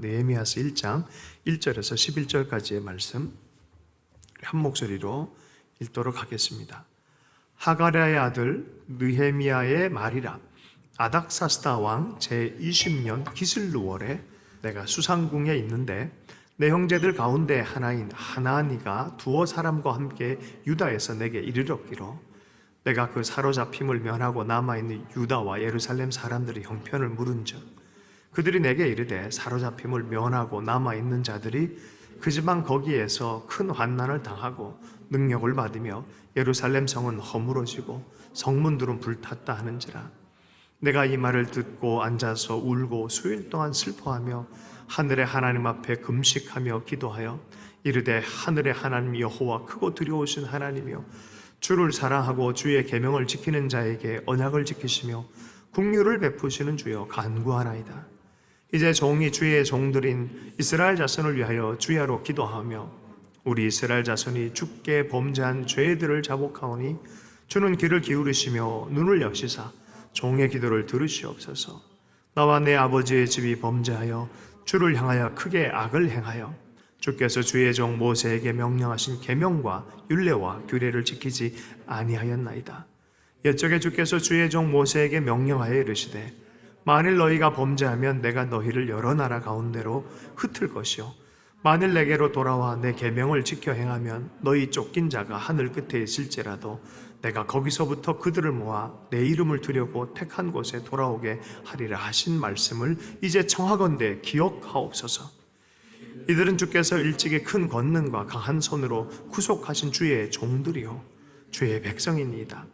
느헤미야서 1장 1절에서 11절까지의 말씀 한 목소리로 읽도록 하겠습니다. 하가랴의 아들 느헤미야의 말이라. 아닥사스다 왕 제20년 기슬루월에 내가 수상궁에 있는데 내 형제들 가운데 하나인 하나니가 두어 사람과 함께 유다에서 내게 이르렀기로 내가 그 사로잡힘을 면하고 남아있는 유다와 예루살렘 사람들의 형편을 물은즉 그들이 내게 이르되 사로잡힘을 면하고 남아있는 자들이 그 지방 거기에서 큰 환난을 당하고 능력을 받으며 예루살렘 성은 허물어지고 성문들은 불탔다 하는지라. 내가 이 말을 듣고 앉아서 울고 수일 동안 슬퍼하며 하늘의 하나님 앞에 금식하며 기도하여 이르되 하늘의 하나님 여호와 크고 두려우신 하나님이여 주를 사랑하고 주의 계명을 지키는 자에게 언약을 지키시며 긍휼을 베푸시는 주여 간구하나이다. 이제 종이 주의 종들인 이스라엘 자손을 위하여 주야로 기도하며 우리 이스라엘 자손이 주께 범죄한 죄들을 자복하오니 주는 귀를 기울이시며 눈을 여시사 종의 기도를 들으시옵소서. 나와 내 아버지의 집이 범죄하여 주를 향하여 크게 악을 행하여 주께서 주의 종 모세에게 명령하신 계명과 율례와 규례를 지키지 아니하였나이다. 옛적에 주께서 주의 종 모세에게 명령하여 이르시되 만일 너희가 범죄하면 내가 너희를 여러 나라 가운데로 흩을 것이요 만일 내게로 돌아와 내 계명을 지켜 행하면 너희 쫓긴 자가 하늘 끝에 있을지라도 내가 거기서부터 그들을 모아 내 이름을 두려고 택한 곳에 돌아오게 하리라 하신 말씀을 이제 청하건대 기억하옵소서. 이들은 주께서 일찍이 큰 권능과 강한 손으로 구속하신 주의 종들이요 주의 백성이니이다.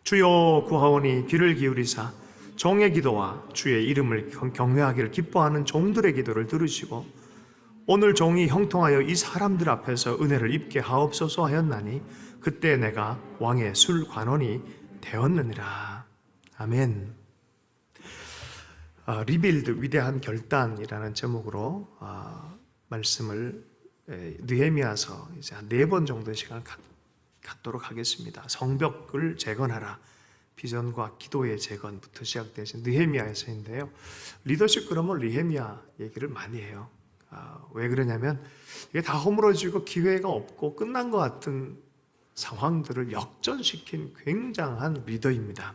주여 구하오니 귀를 기울이사 종의 기도와 주의 이름을 경외하기를 기뻐하는 종들의 기도를 들으시고 오늘 종이 형통하여 이 사람들 앞에서 은혜를 입게 하옵소서 하였나니 그때 내가 왕의 술관원이 되었느니라. 아멘. 리빌드 위대한 결단이라는 제목으로 말씀을 느헤미야서 이제 한 4번 정도의 시간을 갖도록 하겠습니다. 성벽을 재건하라. 비전과 기도의 재건부터 시작되신 느헤미야서인데요. 리더십 그러면 느헤미야 얘기를 많이 해요. 왜 그러냐면 이게 다 허물어지고 기회가 없고 끝난 것 같은 상황들을 역전시킨 굉장한 리더입니다.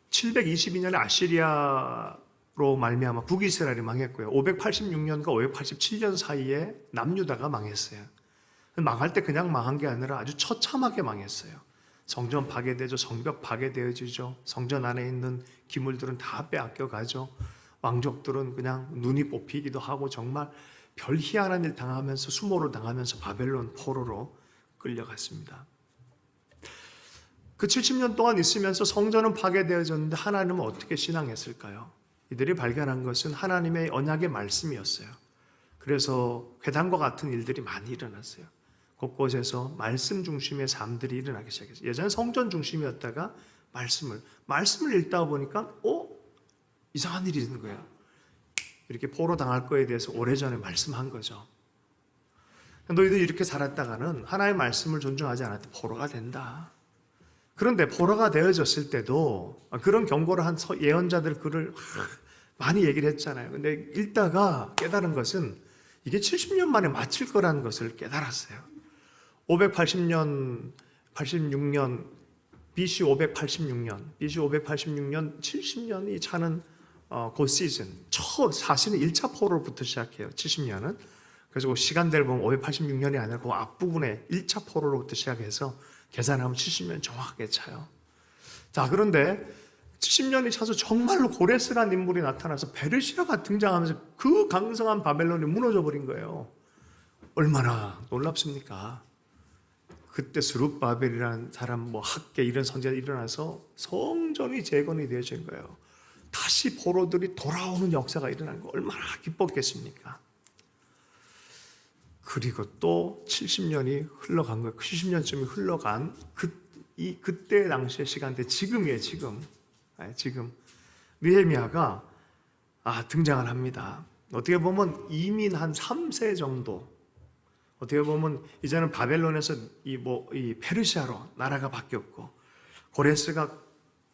722년에 아시리아로 말미암아 북이스라엘이 망했고요. 586년과 587년 사이에 남유다가 망했어요. 망할 때 그냥 망한 게 아니라 아주 처참하게 망했어요. 성전 파괴되죠. 성벽 파괴되어지죠. 성전 안에 있는 기물들은 다 빼앗겨 가죠. 왕족들은 그냥 눈이 뽑히기도 하고 정말 별 희한한 일 당하면서 수모를 당하면서 바벨론 포로로 끌려갔습니다. 그 70년 동안 있으면서 성전은 파괴되어졌는데 하나님은 어떻게 신앙했을까요? 이들이 발견한 것은 하나님의 언약의 말씀이었어요. 그래서 회당과 같은 일들이 많이 일어났어요. 곳곳에서 말씀 중심의 삶들이 일어나기 시작했어요. 예전에 성전 중심이었다가 말씀을 읽다 보니까 이상한 일이 있는 거예요. 이렇게 포로 당할 거에 대해서 오래전에 말씀한 거죠. 너희들 이렇게 살았다가는 하나님의 말씀을 존중하지 않을 때 포로가 된다. 그런데 포로가 되어졌을 때도 그런 경고를 한 예언자들 글을 많이 얘기를 했잖아요. 근데 읽다가 깨달은 것은 이게 70년 만에 마칠 거라는 것을 깨달았어요. 86년 BC 586년 70년이 차는 그 시즌 사실은 1차 포로부터 시작해요. 70년은. 그래서 그 시간대를 보면 586년이 아니라 그 앞부분에 1차 포로로부터 시작해서 계산하면 70년 정확하게 차요. 자, 그런데 70년이 차서 정말로 고레스라는 인물이 나타나서 베르시아가 등장하면서 그 강성한 바벨론이 무너져 버린 거예요. 얼마나 놀랍습니까? 그때 스룹바벨이라는 사람, 학계 이런 선지자들이 일어나서 성전이 재건이 되어진 거예요. 다시 포로들이 돌아오는 역사가 일어난 거 얼마나 기뻤겠습니까? 그리고 또 70년이 흘러간 거예요. 70년쯤이 흘러간 그때 당시의 시간대 지금이에요. 지금 느헤미야가 등장을 합니다. 어떻게 보면 이민 한 3세 정도, 어떻게 보면 이제는 바벨론에서 이 페르시아로 나라가 바뀌었고 고레스가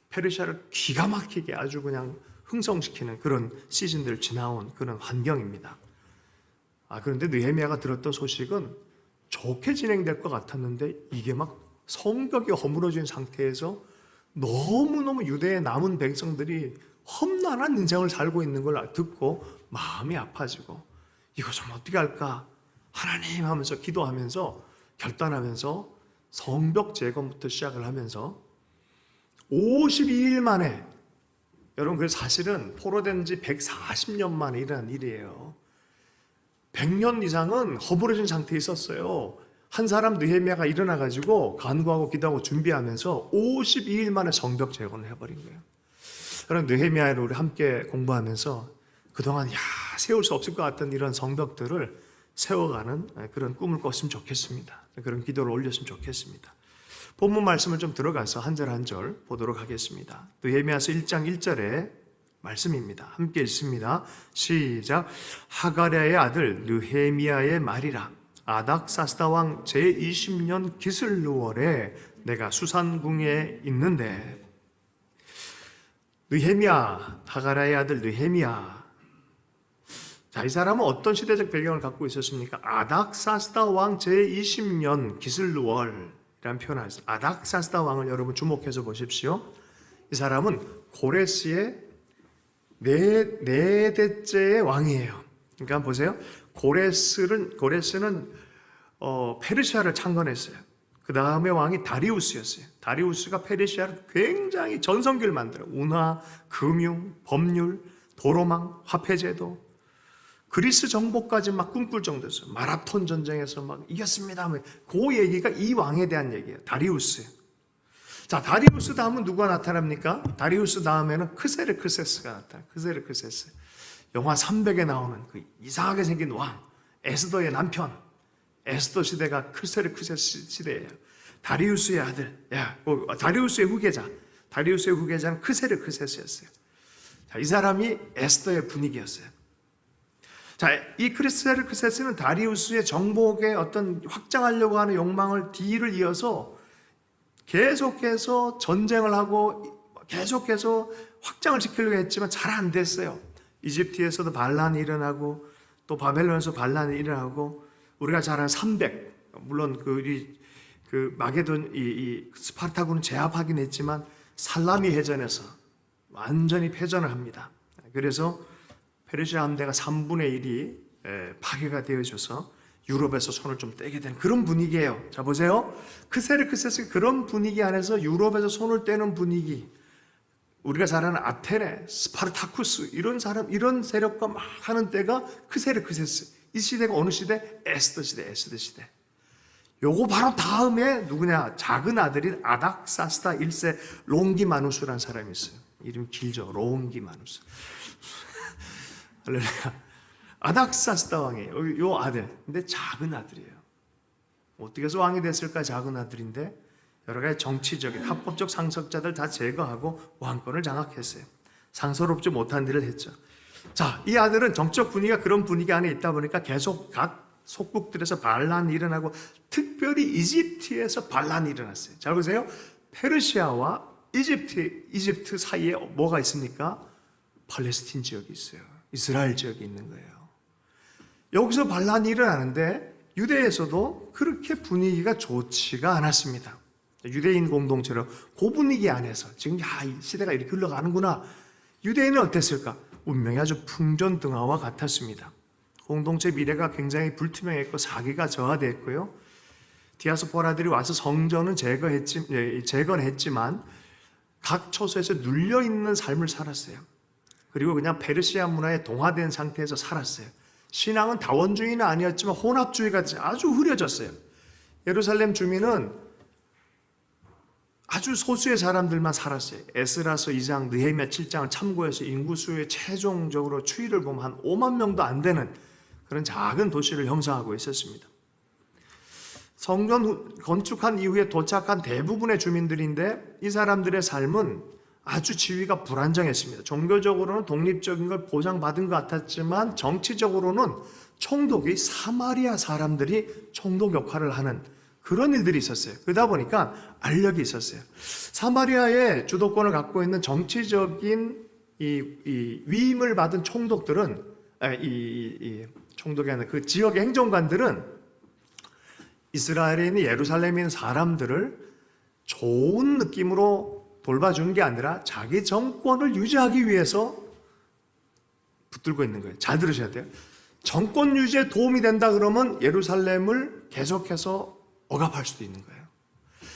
페르시아를 기가 막히게 아주 그냥 흥성시키는 그런 시즌들을 지나온 그런 환경입니다. 그런데 느헤미야가 들었던 소식은 좋게 진행될 것 같았는데 이게 막 성벽이 허물어진 상태에서 너무너무 유대의 남은 백성들이 험난한 인생을 살고 있는 걸 듣고 마음이 아파지고 이거 좀 어떻게 할까 하나님 하면서 기도하면서 결단하면서 성벽 재건부터 시작을 하면서 52일 만에, 여러분 그 사실은 포로된 지 140년 만에 일어난 일이에요. 100년 이상은 허물어진 상태에 있었어요. 한 사람 느헤미야가 일어나가지고 간구하고 기도하고 준비하면서 52일 만에 성벽 재건을 해버린 거예요. 그런 느헤미야를 우리 함께 공부하면서 그동안 세울 수 없을 것 같던 이런 성벽들을 세워가는 그런 꿈을 꿨으면 좋겠습니다. 그런 기도를 올렸으면 좋겠습니다. 본문 말씀을 좀 들어가서 한 절 한 절 보도록 하겠습니다. 느헤미야서 1장 1절에 말씀입니다. 함께 읽습니다. 시작. 하가랴의 아들 느헤미야의 말이라. 아닥사스다 왕 제20년 기슬루월에 내가 수산궁에 있는데. 느헤미야, 하가랴의 아들 느헤미야. 자, 이 사람은 어떤 시대적 배경을 갖고 있었습니까? 아닥사스다 왕 제20년 기슬루월이라는 표현을 했어요. 아닥사스다 왕을 여러분 주목해서 보십시오. 이 사람은 고레스의 네 대째의 왕이에요. 그러니까 보세요. 고레스는 페르시아를 창건했어요. 그 다음에 왕이 다리우스였어요. 다리우스가 페르시아를 굉장히 전성기를 만들어. 운하, 금융, 법률, 도로망, 화폐제도, 그리스 정복까지 막 꿈꿀 정도였어요. 마라톤 전쟁에서 막 이겼습니다. 그 얘기가 이 왕에 대한 얘기예요. 다리우스. 자, 다리우스 다음은 누가 나타납니까? 다리우스 다음에는 크세르크세스가 나타나요. 크세르크세스. 영화 300에 나오는 그 이상하게 생긴 왕, 에스더의 남편. 에스더 시대가 크세르크세스 시대예요. 다리우스의 아들, 다리우스의 후계자. 다리우스의 후계자는 크세르크세스였어요. 자, 이 사람이 에스더의 분위기였어요. 자, 이 크세르크세스는 다리우스의 정복에 어떤 확장하려고 하는 욕망을 뒤를 이어서 계속해서 전쟁을 하고 계속해서 확장을 시키려고 했지만 잘 안 됐어요. 이집트에서도 반란이 일어나고 또 바벨론에서 반란이 일어나고 우리가 잘 아는 300, 물론 그 마게돈 이 스파르타군은 제압하긴 했지만 살라미 해전에서 완전히 패전을 합니다. 그래서 페르시아 함대가 3분의 1이 파괴가 되어져서 유럽에서 손을 좀 떼게 된 그런 분위기예요. 자, 보세요. 크세르크세스 그런 분위기 안에서 유럽에서 손을 떼는 분위기. 우리가 잘 아는 아테네, 스파르타쿠스 이런 사람, 이런 세력과 막 하는 때가 크세르크세스. 이 시대가 어느 시대? 에스더 시대. 요거 바로 다음에 누구냐? 작은 아들인 아닥사스다 1세 롱기마누스라는 사람이 있어요. 이름 길죠. 롱기마누스. 할렐루야. 아닥사스다 왕이에요. 요 아들. 근데 작은 아들이에요. 어떻게 해서 왕이 됐을까? 작은 아들인데 여러 가지 정치적인 합법적 상속자들 다 제거하고 왕권을 장악했어요. 상서롭지 못한 일을 했죠. 자, 이 아들은 정적 분위기가 그런 분위기 안에 있다 보니까 계속 각 속국들에서 반란이 일어나고 특별히 이집트에서 반란이 일어났어요. 잘 보세요. 페르시아와 이집트 사이에 뭐가 있습니까? 팔레스틴 지역이 있어요. 이스라엘 지역이 있는 거예요. 여기서 반란이 일어나는데 유대에서도 그렇게 분위기가 좋지가 않았습니다. 유대인 공동체로 그 분위기 안에서 지금 이 시대가 이렇게 흘러가는구나. 유대인은 어땠을까? 운명이 아주 풍전등화와 같았습니다. 공동체 미래가 굉장히 불투명했고 사기가 저하됐고요. 디아스포라들이 와서 성전은 재건했지만 각 처소에서 눌려있는 삶을 살았어요. 그리고 그냥 페르시아 문화에 동화된 상태에서 살았어요. 신앙은 다원주의는 아니었지만 혼합주의가 아주 흐려졌어요. 예루살렘 주민은 아주 소수의 사람들만 살았어요. 에스라서 2장, 느헤미야 7장을 참고해서 인구수의 최종적으로 추이를 보면 한 5만 명도 안 되는 그런 작은 도시를 형성하고 있었습니다. 성전 건축한 이후에 도착한 대부분의 주민들인데 이 사람들의 삶은 아주 지위가 불안정했습니다. 종교적으로는 독립적인 걸 보장받은 것 같았지만 정치적으로는 총독이 사마리아 사람들이 총독 역할을 하는 그런 일들이 있었어요. 그러다 보니까 알력이 있었어요. 사마리아의 주도권을 갖고 있는 정치적인 이 위임을 받은 총독들은 이 총독이 아니라 그 지역의 행정관들은 이스라엘에 있는 예루살렘에 있는 사람들을 좋은 느낌으로 돌봐주는 게 아니라 자기 정권을 유지하기 위해서 붙들고 있는 거예요. 잘 들으셔야 돼요. 정권 유지에 도움이 된다 그러면 예루살렘을 계속해서 억압할 수도 있는 거예요.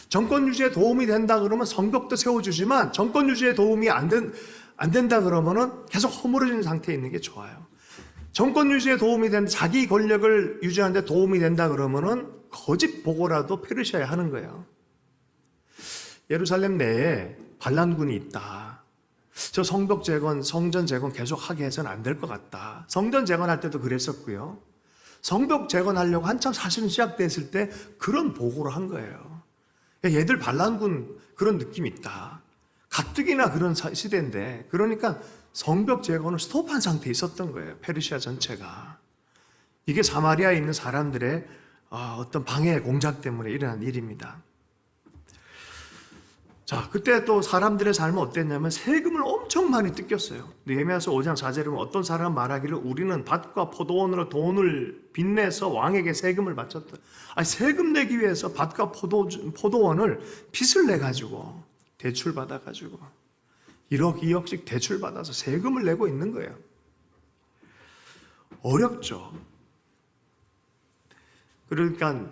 정권 유지에 도움이 된다 그러면 성벽도 세워주지만 정권 유지에 도움이 안 된다 그러면은 계속 허물어진 상태에 있는 게 좋아요. 정권 유지에 도움이 된다, 자기 권력을 유지하는 데 도움이 된다 그러면은 거짓 보고라도 페르시아에 하는 거예요. 예루살렘 내에 반란군이 있다. 저 성벽 재건, 성전 재건 계속 하게 해서는 안 될 것 같다. 성전 재건할 때도 그랬었고요. 성벽 재건하려고 한참 사실은 시작됐을 때 그런 보고를 한 거예요. 얘들 반란군 그런 느낌이 있다. 가뜩이나 그런 시대인데, 그러니까 성벽 재건을 스톱한 상태에 있었던 거예요. 페르시아 전체가. 이게 사마리아에 있는 사람들의 어떤 방해 공작 때문에 일어난 일입니다. 자, 그때 또 사람들의 삶은 어땠냐면 세금을 엄청 많이 뜯겼어요. 느헤미야서 5장 4절에 보면 어떤 사람 말하기를 우리는 밭과 포도원으로 돈을 빚내서 왕에게 세금을 바쳤다. 아니, 세금 내기 위해서 밭과 포도원을 빚을 내가지고 대출 받아가지고 1억, 2억씩 대출 받아서 세금을 내고 있는 거예요. 어렵죠. 그러니까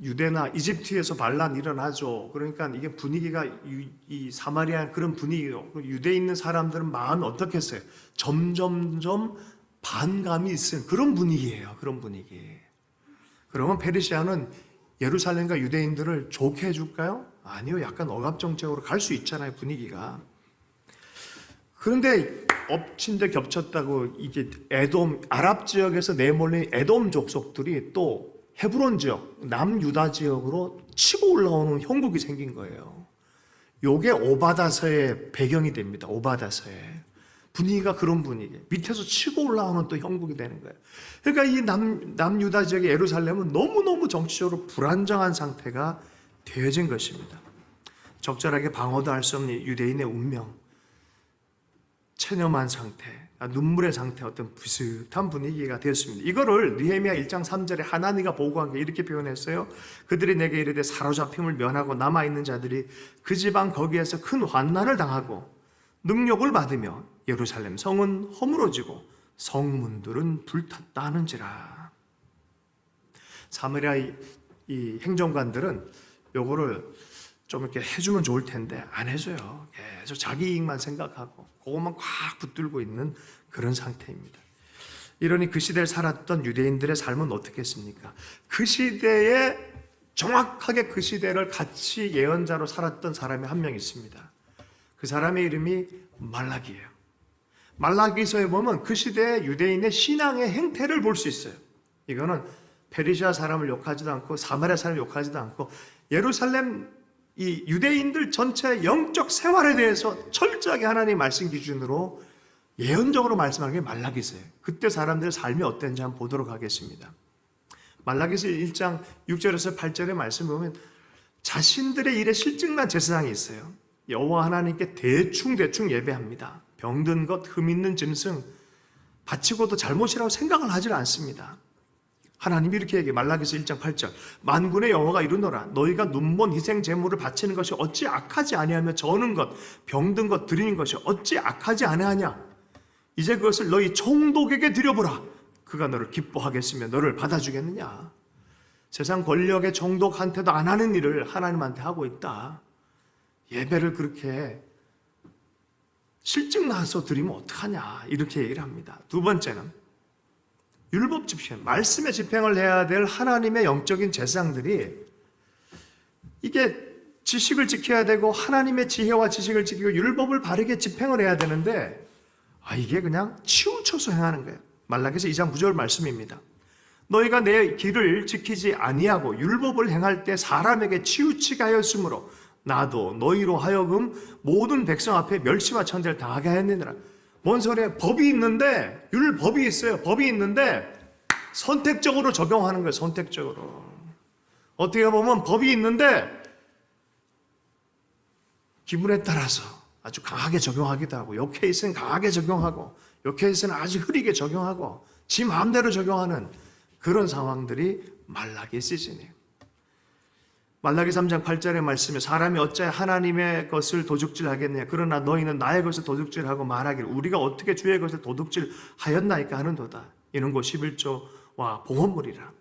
유대나 이집트에서 반란 일어나죠. 그러니까 이게 분위기가 이 사마리아 그런 분위기요. 유대에 있는 사람들은 마음이 어떻겠어요? 점점점 반감이 있는 그런 분위기예요. 그런 분위기. 그러면 페르시아는 예루살렘과 유대인들을 좋게 해줄까요? 아니요. 약간 억압 정책으로 갈 수 있잖아요. 분위기가. 그런데 엎친 데 겹쳤다고 이게 에돔 아랍 지역에서 내몰린 에돔 족속들이 또 헤브론 지역, 남유다 지역으로 치고 올라오는 형국이 생긴 거예요. 요게 오바다서의 배경이 됩니다. 오바다서의 분위기가 그런 분위기. 밑에서 치고 올라오는 또 형국이 되는 거예요. 그러니까 이 남유다 지역의 예루살렘은 너무너무 정치적으로 불안정한 상태가 되어진 것입니다. 적절하게 방어도 할 수 없는 유대인의 운명, 체념한 상태, 눈물의 상태, 어떤 비슷한 분위기가 되었습니다. 이거를 느헤미야 1장 3절에 하나니가 보고한 게 이렇게 표현했어요. 그들이 내게 이르되 사로잡힘을 면하고 남아있는 자들이 그 지방 거기에서 큰 환난을 당하고 능욕을 받으며 예루살렘 성은 허물어지고 성문들은 불탔다 하는지라. 사마리아 이 행정관들은 요거를 좀 이렇게 해주면 좋을 텐데 안 해줘요. 계속 자기 이익만 생각하고 그것만 꽉 붙들고 있는 그런 상태입니다. 이러니 그 시대를 살았던 유대인들의 삶은 어떻겠습니까? 그 시대에 정확하게 그 시대를 같이 예언자로 살았던 사람이 한 명 있습니다. 그 사람의 이름이 말라기예요. 말라기서에 보면 그 시대의 유대인의 신앙의 행태를 볼 수 있어요. 이거는 페르시아 사람을 욕하지도 않고 사마리아 사람을 욕하지도 않고 예루살렘 이 유대인들 전체의 영적 생활에 대해서 철저하게 하나님의 말씀 기준으로 예언적으로 말씀하는 게 말라기서예요. 그때 사람들의 삶이 어땠는지 한번 보도록 하겠습니다. 말라기서 1장 6절에서 8절의 말씀을 보면 자신들의 일에 실증난 제사장이 있어요. 여호와 하나님께 대충 예배합니다. 병든 것, 흠 있는 짐승 바치고도 잘못이라고 생각을 하지 않습니다. 하나님이 이렇게 얘기해. 말라기서 1장 8절 만군의 여호와가 이르노라 너희가 눈먼 희생 제물을 바치는 것이 어찌 악하지 아니하며 저는 것 병든 것 드리는 것이 어찌 악하지 아니하냐. 이제 그것을 너희 총독에게 드려보라. 그가 너를 기뻐하겠으며 너를 받아주겠느냐. 세상 권력의 총독한테도 안 하는 일을 하나님한테 하고 있다. 예배를 그렇게 실증 나서 드리면 어떡하냐 이렇게 얘기를 합니다. 두 번째는 율법 집행, 말씀의 집행을 해야 될 하나님의 영적인 제사장들이 이게 지식을 지켜야 되고 하나님의 지혜와 지식을 지키고 율법을 바르게 집행을 해야 되는데 이게 그냥 치우쳐서 행하는 거예요. 말라기서 2장 9절 말씀입니다. 너희가 내 길을 지키지 아니하고 율법을 행할 때 사람에게 치우치게 하였으므로 나도 너희로 하여금 모든 백성 앞에 멸시와 천대를 당하게 하였느니라. 뭔 소리야? 법이 있는데 율법이 있어요. 법이 있는데 선택적으로 적용하는 거예요. 선택적으로. 어떻게 보면 법이 있는데 기분에 따라서 아주 강하게 적용하기도 하고, 요 케이스는 강하게 적용하고, 요 케이스는 아주 흐리게 적용하고, 지 마음대로 적용하는 그런 상황들이 말라기 시즌이에요. 말라기 3장 8절의 말씀에 사람이 어찌하여 하나님의 것을 도둑질하겠느냐, 그러나 너희는 나의 것을 도둑질하고 말하기를 우리가 어떻게 주의 것을 도둑질하였나이까 하는도다. 이는 곧 11조와 봉헌물이라.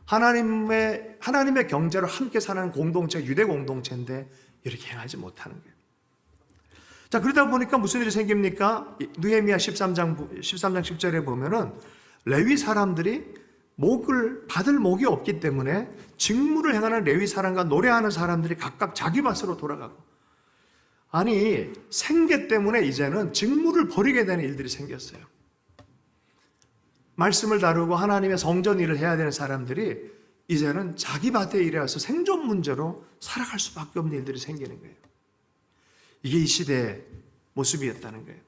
하나님의 경제로 함께 사는 공동체, 유대 공동체인데 이렇게 행하지 못하는 거예요. 자, 그러다 보니까 무슨 일이 생깁니까? 느헤미야 13장 10절에 보면은 레위 사람들이 목을 받을 목이 없기 때문에 직무를 행하는 레위 사람과 노래하는 사람들이 각각 자기 밭으로 돌아가고, 아니 생계 때문에 이제는 직무를 버리게 되는 일들이 생겼어요. 말씀을 다루고 하나님의 성전 일을 해야 되는 사람들이 이제는 자기 밭에 일해 와서 생존 문제로 살아갈 수밖에 없는 일들이 생기는 거예요. 이게 이 시대의 모습이었다는 거예요.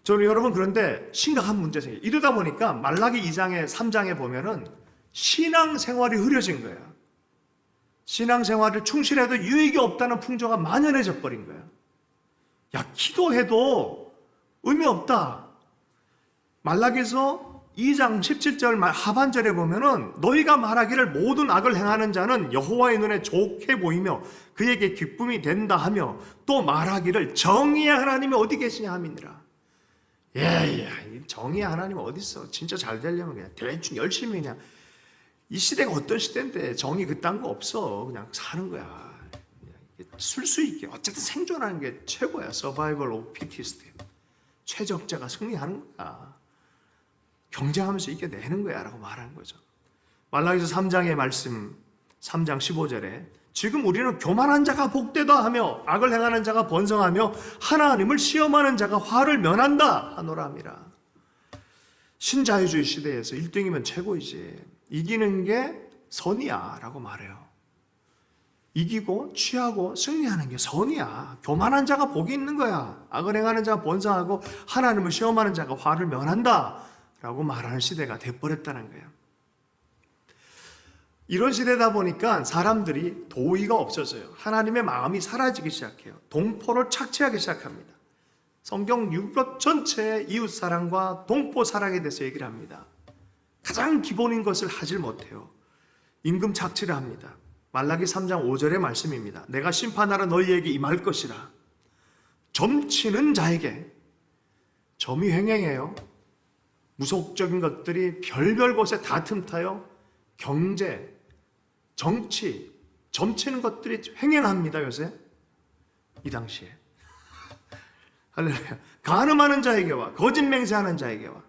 저는 여러분 그런데 심각한 문제 생겨요. 이러다 보니까 말라기 2장에 3장에 보면은 신앙생활이 흐려진 거예요. 신앙생활을 충실해도 유익이 없다는 풍조가 만연해져 버린 거예요. 야, 기도해도 의미 없다. 말라기서 2장 17절 하반절에 보면은 너희가 말하기를 모든 악을 행하는 자는 여호와의 눈에 좋게 보이며 그에게 기쁨이 된다 하며 또 말하기를 정의의 하나님이 어디 계시냐 함이니라. 정의의 하나님 어디 있어? 진짜 잘 되려면 그냥 대충 열심히 그냥, 이 시대가 어떤 시대인데 정의 그딴 거 없어. 그냥 사는 거야. 쓸 수 있게 어쨌든 생존하는 게 최고야. Survival of fittest. 최적자가 승리하는 거야. 경쟁하면서 이겨내는 거야 라고 말하는 거죠. 말라기서 3장의 말씀 3장 15절에 지금 우리는 교만한 자가 복되다 하며 악을 행하는 자가 번성하며 하나님을 시험하는 자가 화를 면한다 하노라 함이라. 신자유주의 시대에서 1등이면 최고이지, 이기는 게 선이야 라고 말해요. 이기고 취하고 승리하는 게 선이야. 교만한 자가 복이 있는 거야. 악을 행하는 자가 번성하고 하나님을 시험하는 자가 화를 면한다 라고 말하는 시대가 돼버렸다는 거예요. 이런 시대다 보니까 사람들이 도의가 없어져요. 하나님의 마음이 사라지기 시작해요. 동포를 착취하기 시작합니다. 성경 율법 전체의 이웃사랑과 동포사랑에 대해서 얘기를 합니다. 가장 기본인 것을 하질 못해요. 임금 착취를 합니다. 말라기 3장 5절의 말씀입니다. 내가 심판하러 너희에게 임할 것이라. 점치는 자에게, 점이 횡행해요. 무속적인 것들이 별별 곳에 다 틈타요. 경제, 정치, 점치는 것들이 횡행합니다. 요새 이 당시에 할렐루야. 간음하는 자에게와 거짓 맹세하는 자에게와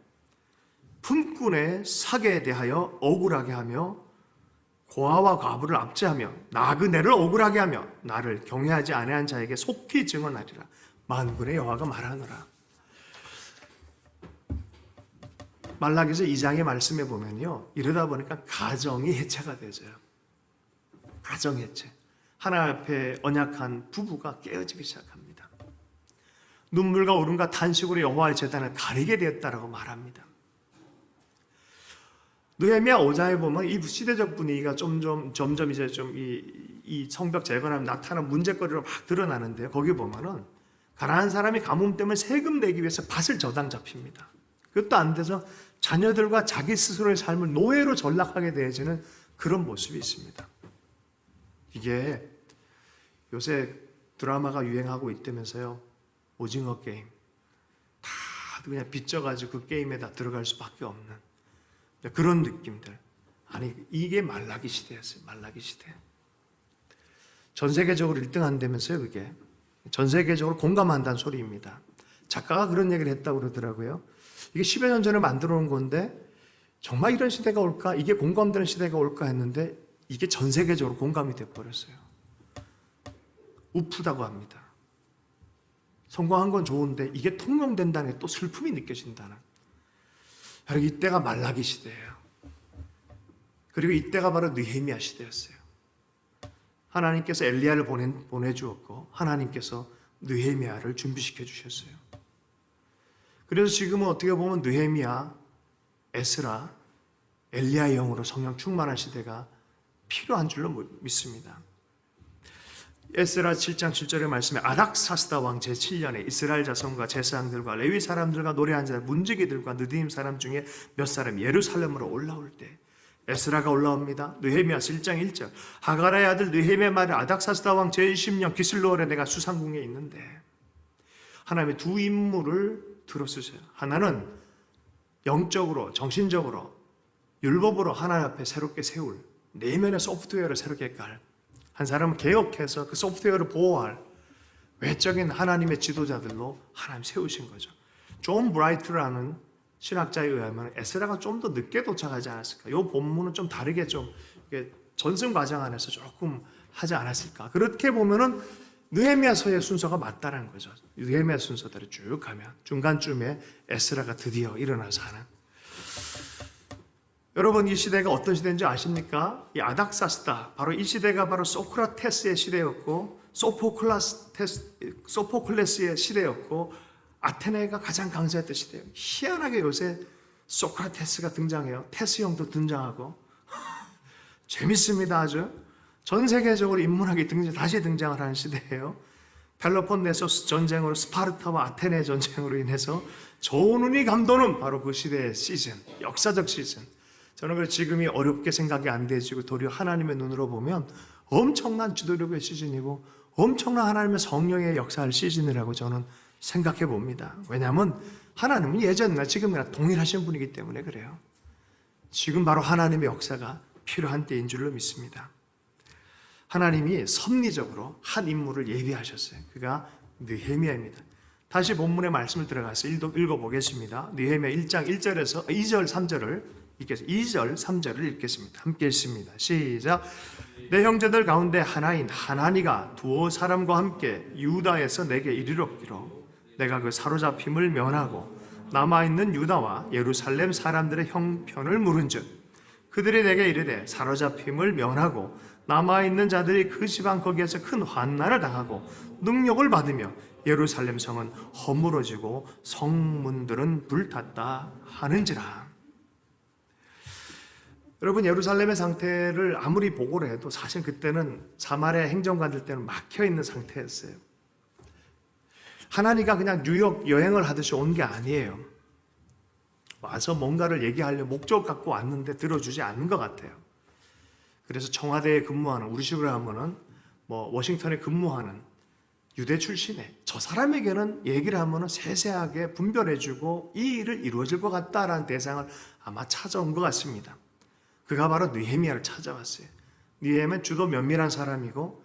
품꾼의 사기에 대하여 억울하게 하며 고아와 과부를 압제하며 나그네를 억울하게 하며 나를 경외하지 아니한 자에게 속히 증언하리라. 만군의 여호와가 말하노라. 말라기서 2장의 말씀에 보면요, 이러다 보니까 가정이 해체가 되져요. 가정 해체. 하나님 앞에 언약한 부부가 깨어지기 시작합니다. 눈물과 울음과 탄식으로 여호와의 제단을 가리게 되었다라고 말합니다. 느헤미야 5장에 보면 이 시대적 분위기가 점점 이제 좀 이 성벽 재건하면 나타나는 문제거리로 막 드러나는데요. 거기 보면은 가난한 사람이 가뭄 때문에 세금 내기 위해서 밭을 저당 잡힙니다. 그것도 안 돼서 자녀들과 자기 스스로의 삶을 노예로 전락하게 되어지는 그런 모습이 있습니다. 이게 요새 드라마가 유행하고 있다면서요. 오징어 게임. 다 그냥 빚져가지고 그 게임에 다 들어갈 수밖에 없는 그런 느낌들. 아니, 이게 말라기 시대였어요. 말라기 시대. 전 세계적으로 1등 한다면서요. 그게 전 세계적으로 공감한다는 소리입니다. 작가가 그런 얘기를 했다고 그러더라고요. 이게 10여 년 전에 만들어 놓은 건데 정말 이런 시대가 올까? 이게 공감되는 시대가 올까 했는데 이게 전 세계적으로 공감이 돼버렸어요. 우프다고 합니다. 성공한 건 좋은데 이게 통용된다는 게 또 슬픔이 느껴진다는. 여러분, 이때가 말라기 시대예요. 그리고 이때가 바로 느헤미야 시대였어요. 하나님께서 엘리야를 보내주었고 하나님께서 느헤미야를 준비시켜 주셨어요. 그래서 지금은 어떻게 보면 느헤미야, 에스라, 엘리야의 영으로 성령 충만한 시대가 필요한 줄로 믿습니다. 에스라 7장 7절의 말씀에 아닥사스다 왕 제7년에 이스라엘 자손과 제사장들과 레위 사람들과 노래한 자 문지기들과 느디임 사람 중에 몇 사람이 예루살렘으로 올라올 때 에스라가 올라옵니다. 느헤미야서 1장 1절 하가라의 아들 느헤미야 말에 아닥사스다 왕 제20년 기슬로월에 내가 수상궁에 있는데 하나님의 두 임무를 들어쓰세요. 하나는 영적으로 정신적으로 율법으로 하나님 앞에 새롭게 세울 내면의 소프트웨어를 새롭게 깔 한 사람은 개혁해서 그 소프트웨어를 보호할 외적인 하나님의 지도자들로 하나님 세우신 거죠. 존 브라이트라는 신학자에 의하면 에스라가 좀 더 늦게 도착하지 않았을까? 이 본문은 좀 다르게 좀 전승 과정 안에서 조금 하지 않았을까? 그렇게 보면은 느헤미야서의 순서가 맞다라는 거죠. 느헤미야 순서대로 쭉 가면 중간쯤에 에스라가 드디어 일어나서 하는. 여러분 이 시대가 어떤 시대인지 아십니까? 이 아닥사스다 바로 이 시대가 바로 소크라테스의 시대였고 소포클레스의 시대였고 아테네가 가장 강세했던 시대예요. 희한하게 요새 소크라테스가 등장해요. 테스 형도 등장하고 재밌습니다. 아주 전 세계적으로 인문학이 다시 등장을 하는 시대예요. 펠로폰네소스 전쟁으로 스파르타와 아테네 전쟁으로 인해서 조눈이 감도는 바로 그 시대의 시즌, 역사적 시즌. 저는 그래서 지금이 어렵게 생각이 안 되지고 도리어 하나님의 눈으로 보면 엄청난 지도력의 시즌이고 엄청난 하나님의 성령의 역사할 시즌이라고 저는 생각해 봅니다. 왜냐하면 하나님은 예전이나 지금이나 동일하신 분이기 때문에 그래요. 지금 바로 하나님의 역사가 필요한 때인 줄로 믿습니다. 하나님이 섭리적으로 한 인물을 예비하셨어요. 그가 느헤미야입니다. 다시 본문의 말씀을 들어가서 읽어보겠습니다. 느헤미야 1장 1절에서 2절 3절을 2절 3절을 읽겠습니다. 함께 읽습니다. 시작. 내 형제들 가운데 하나인 하나니가 두어 사람과 함께 유다에서 내게 이르렀기로 내가 그 사로잡힘을 면하고 남아있는 유다와 예루살렘 사람들의 형편을 물은즉 그들이 내게 이르되 사로잡힘을 면하고 남아있는 자들이 그 지방 거기에서 큰 환난을 당하고 능력을 받으며 예루살렘 성은 허물어지고 성문들은 불탔다 하는지라. 여러분 예루살렘의 상태를 아무리 보고를 해도 사실 그때는 사마리아 행정관들 때는 막혀있는 상태였어요. 하나니가 그냥 뉴욕 여행을 하듯이 온 게 아니에요. 와서 뭔가를 얘기하려 목적 갖고 왔는데 들어주지 않는 것 같아요. 그래서 청와대에 근무하는 우리식으로 하면은 워싱턴에 근무하는 유대 출신의 저 사람에게는 얘기를 하면은 세세하게 분별해주고 이 일을 이루어질 것 같다라는 대상을 아마 찾아온 것 같습니다. 그가 바로 느헤미야를 찾아왔어요. 느헤미야는 주도 면밀한 사람이고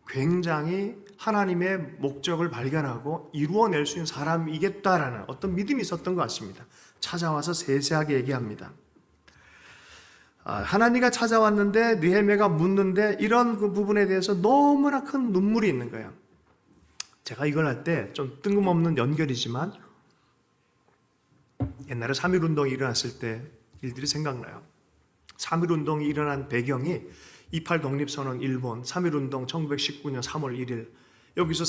굉장히 하나님의 목적을 발견하고 이루어낼 수 있는 사람이겠다라는 어떤 믿음이 있었던 것 같습니다. 찾아와서 세세하게 얘기합니다. 하나님가 찾아왔는데 느헤미야가 묻는데 이런 그 부분에 대해서 너무나 큰 눈물이 있는 거예요. 제가 이걸 할 때 좀 뜬금없는 연결이지만 옛날에 3.1운동이 일어났을 때 일들이 생각나요. 3.1운동이 일어난 배경이 28 독립선언 일본 3.1운동 1919년 3월 1일 여기서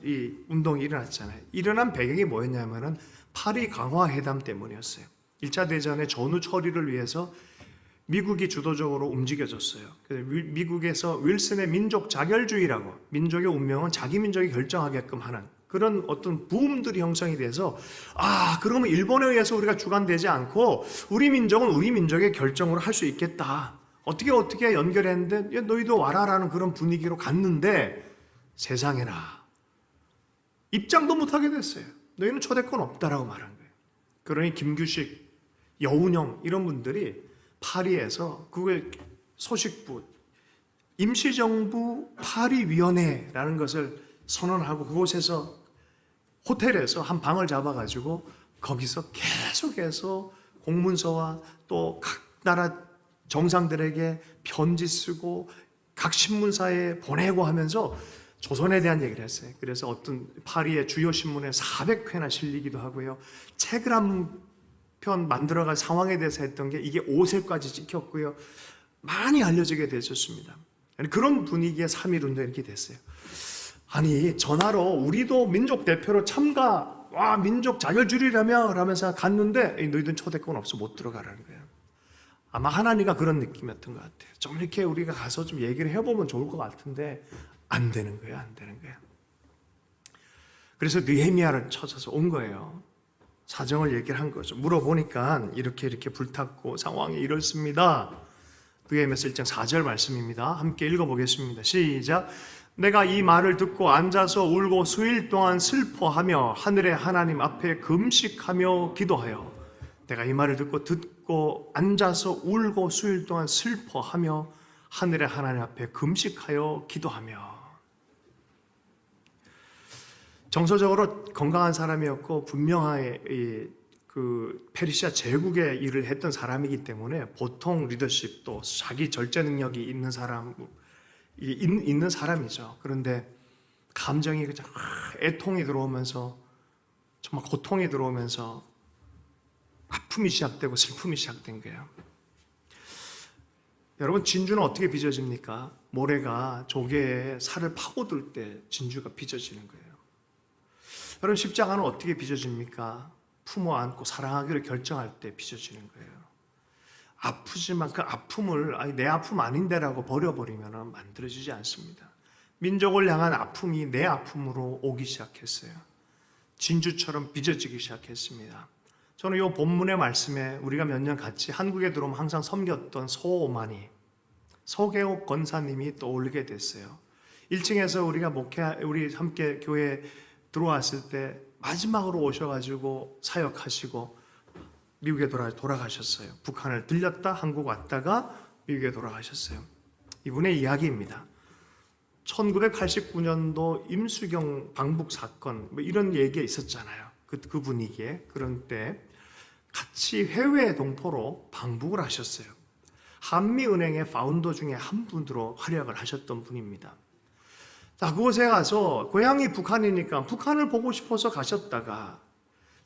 이 운동이 일어났잖아요. 일어난 배경이 뭐였냐면은 파리 강화회담 때문이었어요. 1차 대전의 전후 처리를 위해서 미국이 주도적으로 움직여졌어요. 미국에서 윌슨의 민족 자결주의라고 민족의 운명은 자기 민족이 결정하게끔 하는 그런 어떤 부음들이 형성이 돼서 그러면 일본에 의해서 우리가 주관되지 않고 우리 민족은 우리 민족의 결정으로 할 수 있겠다. 어떻게 연결했는데 너희도 와라라는 그런 분위기로 갔는데 세상에나 입장도 못하게 됐어요. 너희는 초대권 없다라고 말한 거예요. 그러니 김규식, 여운형 이런 분들이 파리에서 그게 소식부 임시정부 파리위원회라는 것을 선언하고 그곳에서 호텔에서 한 방을 잡아가지고 거기서 계속해서 공문서와 또 각 나라 정상들에게 편지 쓰고 각 신문사에 보내고 하면서 조선에 대한 얘기를 했어요. 그래서 어떤 파리의 주요 신문에 400회나 실리기도 하고요. 책을 한 편 만들어갈 상황에 대해서 했던 게 이게 5세까지 찍혔고요. 많이 알려지게 됐었습니다. 그런 분위기의 3.1운동이 이렇게 됐어요. 아니 전화로 우리도 민족 대표로 민족 자결주의라며 라면서 갔는데 너희들은 초대권 없어 못 들어가라는 거예요. 아마 하나님가 그런 느낌이었던 것 같아요. 좀 이렇게 우리가 가서 좀 얘기를 해보면 좋을 것 같은데 안 되는 거예요. 안 되는 거예요. 그래서 느헤미야를 찾아서 온 거예요. 사정을 얘기를 한 거죠. 물어보니까 이렇게 불탔고 상황이 이렇습니다. 느헤미야서 1장 4절 말씀입니다. 함께 읽어보겠습니다. 시작. 내가 이 말을 듣고 앉아서 울고 수일 동안 슬퍼하며 하늘의 하나님 앞에 금식하며 기도하여 내가 이 말을 듣고 앉아서 울고 수일 동안 슬퍼하며 하늘의 하나님 앞에 금식하여 기도하며. 정서적으로 건강한 사람이었고 분명하게 그 페르시아 제국의 일을 했던 사람이기 때문에 보통 리더십도 자기 절제 능력이 있는 사람이죠. 그런데 감정이 그냥 애통이 들어오면서 정말 고통이 들어오면서 아픔이 시작되고 슬픔이 시작된 거예요. 여러분, 진주는 어떻게 빚어집니까? 모래가 조개에 살을 파고들 때 진주가 빚어지는 거예요. 여러분, 십자가는 어떻게 빚어집니까? 품어 안고 사랑하기로 결정할 때 빚어지는 거예요. 아프지만 그 아픔을 내 아픔 아닌데라고 버려버리면 만들어지지 않습니다. 민족을 향한 아픔이 내 아픔으로 오기 시작했어요. 진주처럼 빚어지기 시작했습니다. 저는 이 본문의 말씀에 우리가 몇 년 같이 한국에 들어오면 항상 섬겼던 소오마니, 서계옥 권사님이 떠올리게 됐어요. 1층에서 우리 함께 교회에 들어왔을 때 마지막으로 오셔가지고 사역하시고 미국에 돌아가셨어요. 북한을 들렸다 한국 왔다가 미국에 돌아가셨어요. 이분의 이야기입니다. 1989년도 임수경 방북 사건 이런 얘기가 있었잖아요. 그 분위기에. 그런 때 같이 해외 동포로 방북을 하셨어요. 한미은행의 파운더 중에 한 분으로 활약을 하셨던 분입니다. 자, 그곳에 가서 고향이 북한이니까 북한을 보고 싶어서 가셨다가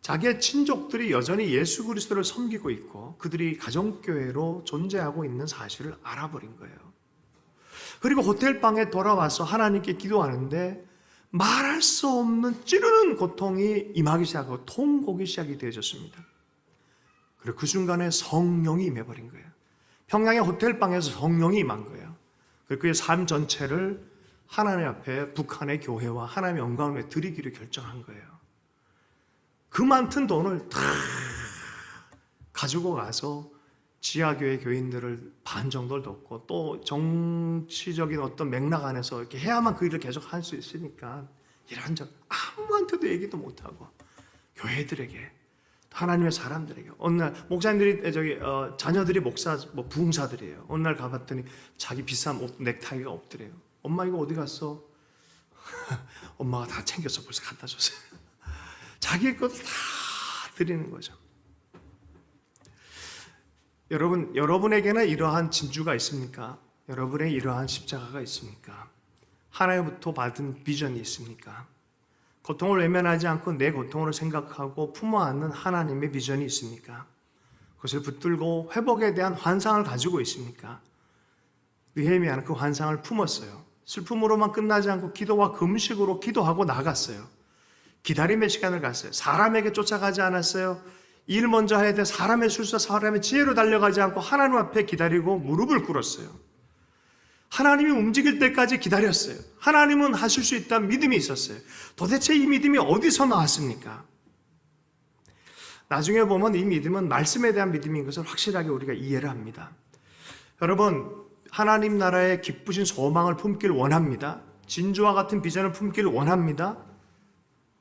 자기의 친족들이 여전히 예수 그리스도를 섬기고 있고 그들이 가정교회로 존재하고 있는 사실을 알아버린 거예요. 그리고 호텔방에 돌아와서 하나님께 기도하는데 말할 수 없는 찌르는 고통이 임하기 시작하고 통곡이 시작이 되어졌습니다. 그리고 그 순간에 성령이 임해버린 거예요. 평양의 호텔방에서 성령이 임한 거예요. 그리고 그의 삶 전체를 하나님 앞에 북한의 교회와 하나님의 영광을 드리기로 결정한 거예요. 그 많은 돈을 다 가지고 가서 지하교회 교인들을 반 정도를 돕고 또 정치적인 어떤 맥락 안에서 이렇게 해야만 그 일을 계속 할 수 있으니까 이런저런 아무한테도 얘기도 못하고 교회들에게 하나님의 사람들에게 어느 날 목사님들이 자녀들이 부흥사들이에요. 어느 날 가봤더니 자기 비싼 옷 넥타이가 없더래요. 엄마 이거 어디 갔어? 엄마가 다 챙겨서 벌써 갖다 줬어요. 자기 것을 다 드리는 거죠. 여러분에게는 이러한 진주가 있습니까? 여러분의 이러한 십자가가 있습니까? 하나님부터 받은 비전이 있습니까? 고통을 외면하지 않고 내 고통을 생각하고 품어 안는 하나님의 비전이 있습니까? 그것을 붙들고 회복에 대한 환상을 가지고 있습니까? 느헤미야는 그 환상을 품었어요. 슬픔으로만 끝나지 않고 기도와 금식으로 기도하고 나갔어요. 기다림의 시간을 갔어요. 사람에게 쫓아가지 않았어요. 일 먼저 해야 돼. 사람의 술사, 사람의 지혜로 달려가지 않고 하나님 앞에 기다리고 무릎을 꿇었어요. 하나님이 움직일 때까지 기다렸어요. 하나님은 하실 수 있다는 믿음이 있었어요. 도대체 이 믿음이 어디서 나왔습니까? 나중에 보면 이 믿음은 말씀에 대한 믿음인 것을 확실하게 우리가 이해를 합니다. 여러분, 하나님 나라의 기쁘신 소망을 품길 원합니다. 진주와 같은 비전을 품길 원합니다.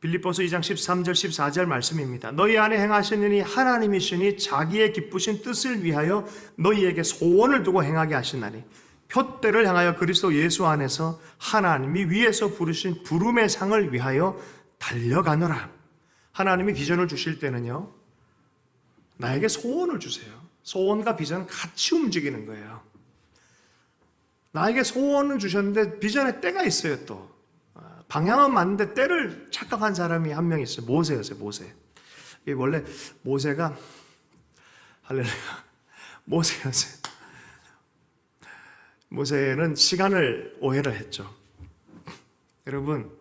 빌립보서 2장 13절 14절 말씀입니다. 너희 안에 행하시느니 하나님이시니 자기의 기쁘신 뜻을 위하여 너희에게 소원을 두고 행하게 하시나니 표대를 향하여 그리스도 예수 안에서 하나님이 위에서 부르신 부름의 상을 위하여 달려가노라. 하나님이 비전을 주실 때는요, 나에게 소원을 주세요. 소원과 비전은 같이 움직이는 거예요. 나에게 소원을 주셨는데 비전에 때가 있어요. 또 방향은 맞는데 때를 착각한 사람이 한 명 있어요. 모세였어요. 모세. 이게 원래 모세가 할렐루야 모세였어요. 모세는 시간을 오해를 했죠. 여러분,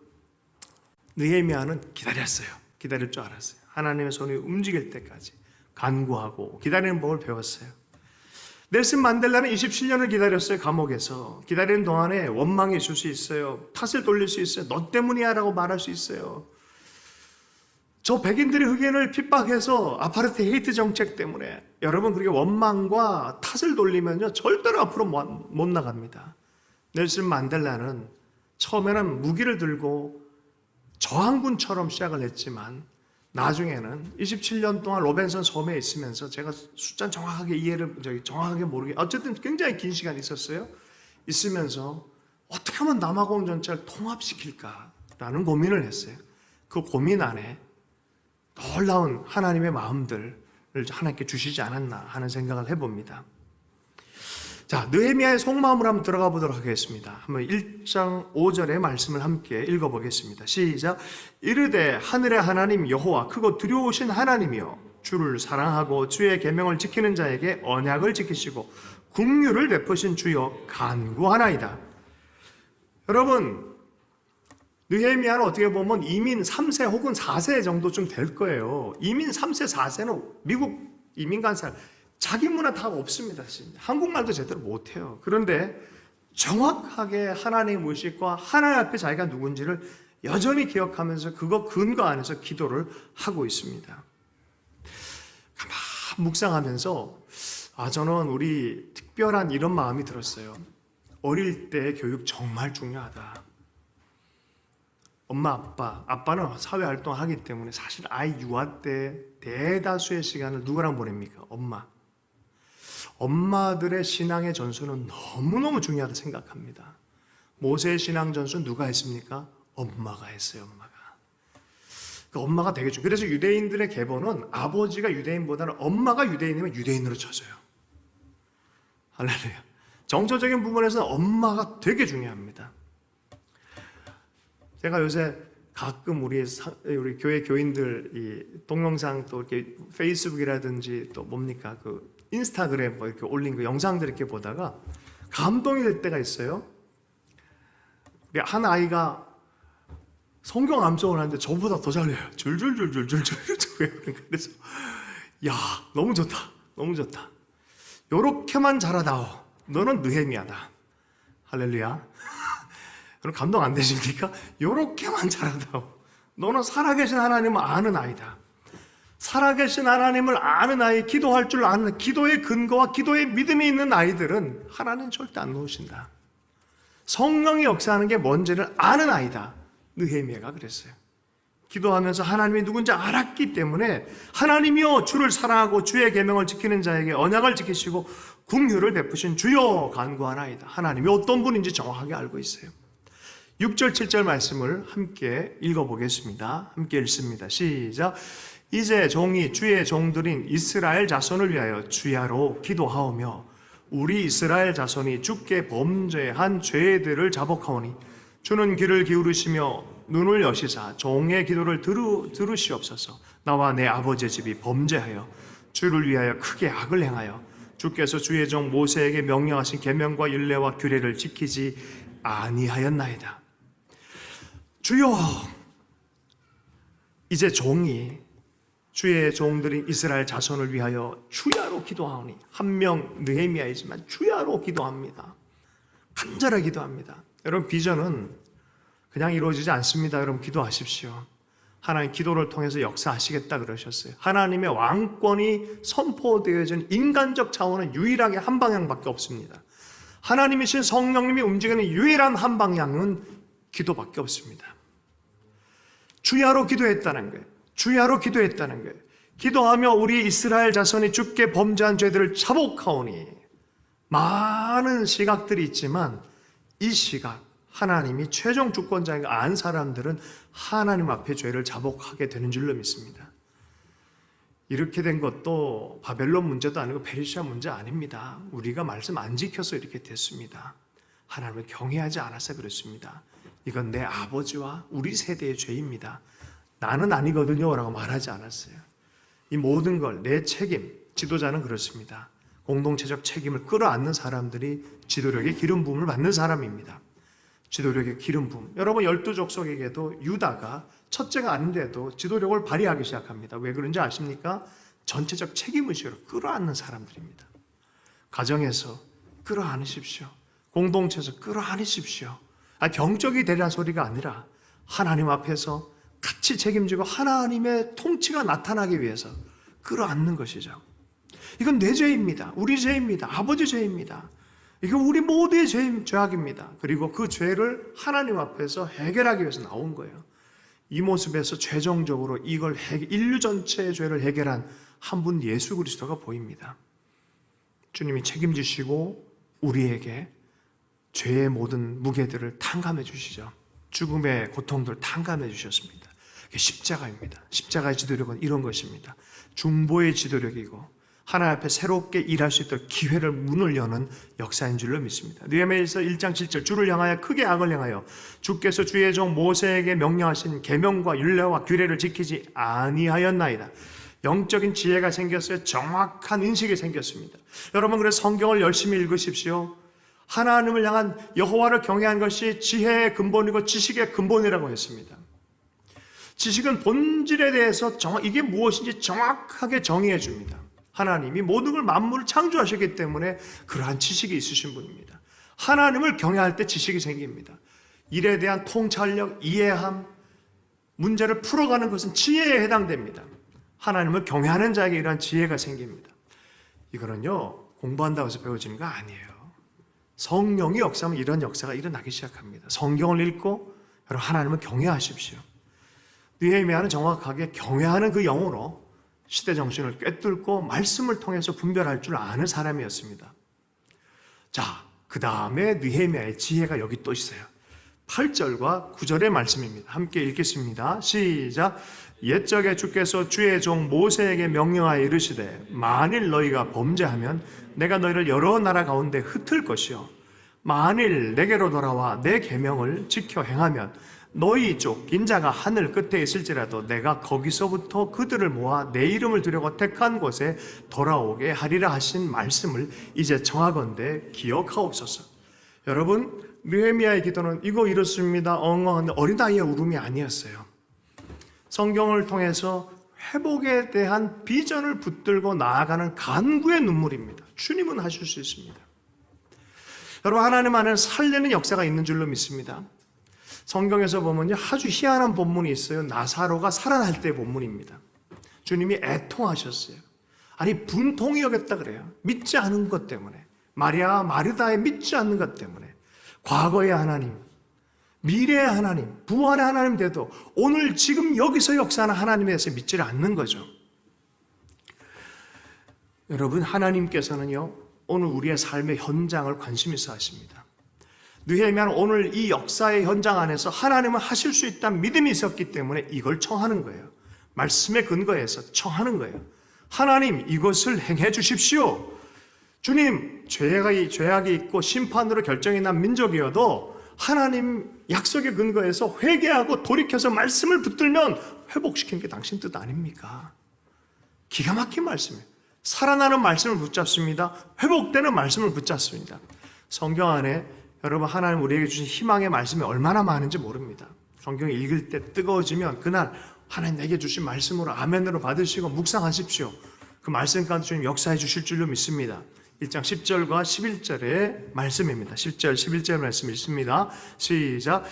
느헤미야는 기다렸어요. 기다릴 줄 알았어요. 하나님의 손이 움직일 때까지 간구하고 기다리는 법을 배웠어요. 넬슨 만델라는 27년을 기다렸어요. 감옥에서. 기다리는 동안에 원망이 있을 수 있어요. 탓을 돌릴 수 있어요. 너 때문이야 라고 말할 수 있어요. 저 백인들의 흑인을 핍박해서 아파르테이드 정책 때문에 여러분 그렇게 원망과 탓을 돌리면요 절대로 앞으로 못 나갑니다. 넬슨 만델라는 처음에는 무기를 들고 저항군처럼 시작을 했지만 나중에는 27년 동안 로벤선 섬에 있으면서 제가 숫자는 정확하게 모르게 어쨌든 굉장히 긴 시간 있었어요. 있으면서 어떻게 하면 남아공 전체를 통합시킬까라는 고민을 했어요. 그 고민 안에 놀라운 하나님의 마음들을 하나님께 주시지 않았나 하는 생각을 해봅니다. 자, 느헤미야의 속마음을 한번 들어가 보도록 하겠습니다. 한번 1장 5절의 말씀을 함께 읽어보겠습니다. 시작. 이르되 하늘의 하나님 여호와 크고 두려우신 하나님이여 주를 사랑하고 주의 계명을 지키는 자에게 언약을 지키시고 긍휼을 베푸신 주여 간구하나이다. 여러분 느헤미야는 어떻게 보면 이민 3세 혹은 4세 정도쯤 될 거예요. 이민 3세 4세는 미국 이민 간 사람 자기 문화 다 없습니다. 한국말도 제대로 못해요. 그런데 정확하게 하나님의 의식과 하나님 앞에 자기가 누군지를 여전히 기억하면서 그거 근거 안에서 기도를 하고 있습니다. 가만 묵상하면서 저는 우리 특별한 이런 마음이 들었어요. 어릴 때 교육 정말 중요하다. 엄마, 아빠는 사회활동을 하기 때문에 사실 아이 유아 때 대다수의 시간을 누구랑 보냅니까? 엄마들의 신앙의 전수는 너무너무 중요하다 생각합니다. 모세의 신앙 전수 누가 했습니까? 엄마가 했어요. 엄마가 되게 중요해요. 그래서 유대인들의 계보는 아버지가 유대인보다는 엄마가 유대인이면 유대인으로 쳐져요. 할렐루야. 정서적인 부분에서 엄마가 되게 중요합니다. 제가 요새 가끔 우리 교회 교인들 이 동영상 또 이렇게 페이스북이라든지 또 뭡니까 그 인스타그램 뭐 이렇게 올린 그 영상들 이렇게 보다가 감동이 될 때가 있어요. 한 아이가 성경 암송을 하는데 저보다 더 잘해요. 줄줄줄줄줄줄줄. 그래서 야 너무 좋다, 너무 좋다. 요렇게만 잘하다오. 너는 느헤미야다. 할렐루야. 그럼 감동 안 되십니까? 요렇게만 잘하다오. 너는 살아계신 하나님을 아는 아이다. 살아계신 하나님을 아는 아이, 기도할 줄 아는 기도의 근거와 기도의 믿음이 있는 아이들은 하나님 절대 안 놓으신다. 성령이 역사하는 게 뭔지를 아는 아이다. 느헤미야가 그랬어요. 기도하면서 하나님이 누군지 알았기 때문에 하나님이여 주를 사랑하고 주의 계명을 지키는 자에게 언약을 지키시고 긍휼을 베푸신 주여 간구하나이다. 하나님이 어떤 분인지 정확하게 알고 있어요. 6절 7절 말씀을 함께 읽어보겠습니다. 함께 읽습니다. 시작. 이제 종이 주의 종들인 이스라엘 자손을 위하여 주야로 기도하오며 우리 이스라엘 자손이 주께 범죄한 죄들을 자복하오니 주는 귀를 기울이시며 눈을 여시사 종의 기도를 들으시옵소서. 나와 내 아버지의 집이 범죄하여 주를 위하여 크게 악을 행하여 주께서 주의 종 모세에게 명령하신 계명과 율례와 규례를 지키지 아니하였나이다. 주여, 이제 종이 주의 종들인 이스라엘 자손을 위하여 주야로 기도하오니 한 명 느헤미야이지만 주야로 기도합니다. 간절하게 기도합니다. 여러분 비전은 그냥 이루어지지 않습니다. 여러분 기도하십시오. 하나님 기도를 통해서 역사하시겠다 그러셨어요. 하나님의 왕권이 선포되어진 인간적 차원은 유일하게 한 방향밖에 없습니다. 하나님이신 성령님이 움직이는 유일한 한 방향은 기도밖에 없습니다. 주야로 기도했다는 거예요. 주야로 기도했다는 거예요. 기도하며 우리 이스라엘 자손이 주께 범죄한 죄들을 자복하오니 많은 시각들이 있지만 이 시각 하나님이 최종 주권자인 안 사람들은 하나님 앞에 죄를 자복하게 되는 줄로 믿습니다. 이렇게 된 것도 바벨론 문제도 아니고 페르시아 문제 아닙니다. 우리가 말씀 안 지켜서 이렇게 됐습니다. 하나님을 경외하지 않아서 그렇습니다. 이건 내 아버지와 우리 세대의 죄입니다. 나는 아니거든요 라고 말하지 않았어요. 이 모든 걸 내 책임, 지도자는 그렇습니다. 공동체적 책임을 끌어안는 사람들이 지도력의 기름 부음을 받는 사람입니다. 지도력의 기름 부음. 여러분 12족속에게도 유다가 첫째가 아닌데도 지도력을 발휘하기 시작합니다. 왜 그런지 아십니까? 전체적 책임의식으로 끌어안는 사람들입니다. 가정에서 끌어안으십시오. 공동체에서 끌어안으십시오. 병적이 되라는 소리가 아니라 하나님 앞에서 같이 책임지고 하나님의 통치가 나타나기 위해서 끌어안는 것이죠. 이건 내 죄입니다. 우리 죄입니다. 아버지 죄입니다. 이건 우리 모두의 죄악입니다. 그리고 그 죄를 하나님 앞에서 해결하기 위해서 나온 거예요. 이 모습에서 최종적으로 이걸 인류 전체의 죄를 해결한 한 분 예수 그리스도가 보입니다. 주님이 책임지시고 우리에게 죄의 모든 무게들을 탕감해 주시죠. 죽음의 고통들을 탕감해 주셨습니다. 그게 십자가입니다. 십자가의 지도력은 이런 것입니다. 중보의 지도력이고 하나님 앞에 새롭게 일할 수 있도록 기회를 문을 여는 역사인 줄로 믿습니다. 느헤미야서 1장 7절 주를 향하여 크게 악을 행하여 주께서 주의 종 모세에게 명령하신 계명과 율례와 규례를 지키지 아니하였나이다. 영적인 지혜가 생겼어요. 정확한 인식이 생겼습니다. 여러분, 그래서 성경을 열심히 읽으십시오. 하나님을 향한 여호와를 경외한 것이 지혜의 근본이고 지식의 근본이라고 했습니다. 지식은 본질에 대해서 이게 무엇인지 정확하게 정의해 줍니다. 하나님이 모든 걸 만물을 창조하셨기 때문에 그러한 지식이 있으신 분입니다. 하나님을 경외할 때 지식이 생깁니다. 일에 대한 통찰력, 이해함, 문제를 풀어가는 것은 지혜에 해당됩니다. 하나님을 경외하는 자에게 이러한 지혜가 생깁니다. 이거는요, 공부한다고 해서 배워지는 거 아니에요. 성령이 역사하면 이런 역사가 일어나기 시작합니다. 성경을 읽고 여러분 하나님을 경외하십시오. 느헤미야는 정확하게 경외하는 그 영으로 시대 정신을 꿰뚫고 말씀을 통해서 분별할 줄 아는 사람이었습니다. 자, 그 다음에 느헤미야의 지혜가 여기 또 있어요. 8절과 9절의 말씀입니다. 함께 읽겠습니다. 시작. 옛적에 주께서 주의 종 모세에게 명령하여 이르시되 만일 너희가 범죄하면 내가 너희를 여러 나라 가운데 흩을 것이요 만일 내게로 돌아와 내 계명을 지켜 행하면 너희 쪽 인자가 하늘 끝에 있을지라도 내가 거기서부터 그들을 모아 내 이름을 두려고 택한 곳에 돌아오게 하리라 하신 말씀을 이제 청하건대 기억하옵소서. 여러분, 느헤미야의 기도는 이거 이렇습니다. 엉엉한 어린아이의 울음이 아니었어요. 성경을 통해서 회복에 대한 비전을 붙들고 나아가는 간구의 눈물입니다. 주님은 하실 수 있습니다. 여러분, 하나님 안에는 살리는 역사가 있는 줄로 믿습니다. 성경에서 보면요, 아주 희한한 본문이 있어요. 나사로가 살아날 때의 본문입니다. 주님이 애통하셨어요. 아니, 분통이 여겼다 그래요. 믿지 않은 것 때문에. 마리아, 마르다의 믿지 않는 것 때문에. 과거의 하나님, 미래의 하나님, 부활의 하나님 돼도 오늘 지금 여기서 역사하는 하나님에 대해서 믿지를 않는 거죠. 여러분, 하나님께서는요, 오늘 우리의 삶의 현장을 관심 있어 하십니다. 느헤미야는 오늘 이 역사의 현장 안에서 하나님은 하실 수 있다는 믿음이 있었기 때문에 이걸 청하는 거예요. 말씀에 근거해서 청하는 거예요. 하나님, 이것을 행해 주십시오. 주님, 죄악이 있고 심판으로 결정이 난 민족이어도 하나님 약속에 근거해서 회개하고 돌이켜서 말씀을 붙들면 회복시키는 게 당신 뜻 아닙니까? 기가 막힌 말씀이에요. 살아나는 말씀을 붙잡습니다. 회복되는 말씀을 붙잡습니다. 성경 안에 여러분, 하나님 우리에게 주신 희망의 말씀이 얼마나 많은지 모릅니다. 성경 읽을 때 뜨거워지면 그날 하나님 내게 주신 말씀으로 아멘으로 받으시고 묵상하십시오. 그 말씀 가운데 주님 역사해 주실 줄로 믿습니다. 1장 10절과 11절의 말씀입니다. 10절, 11절 말씀 읽습니다. 시작.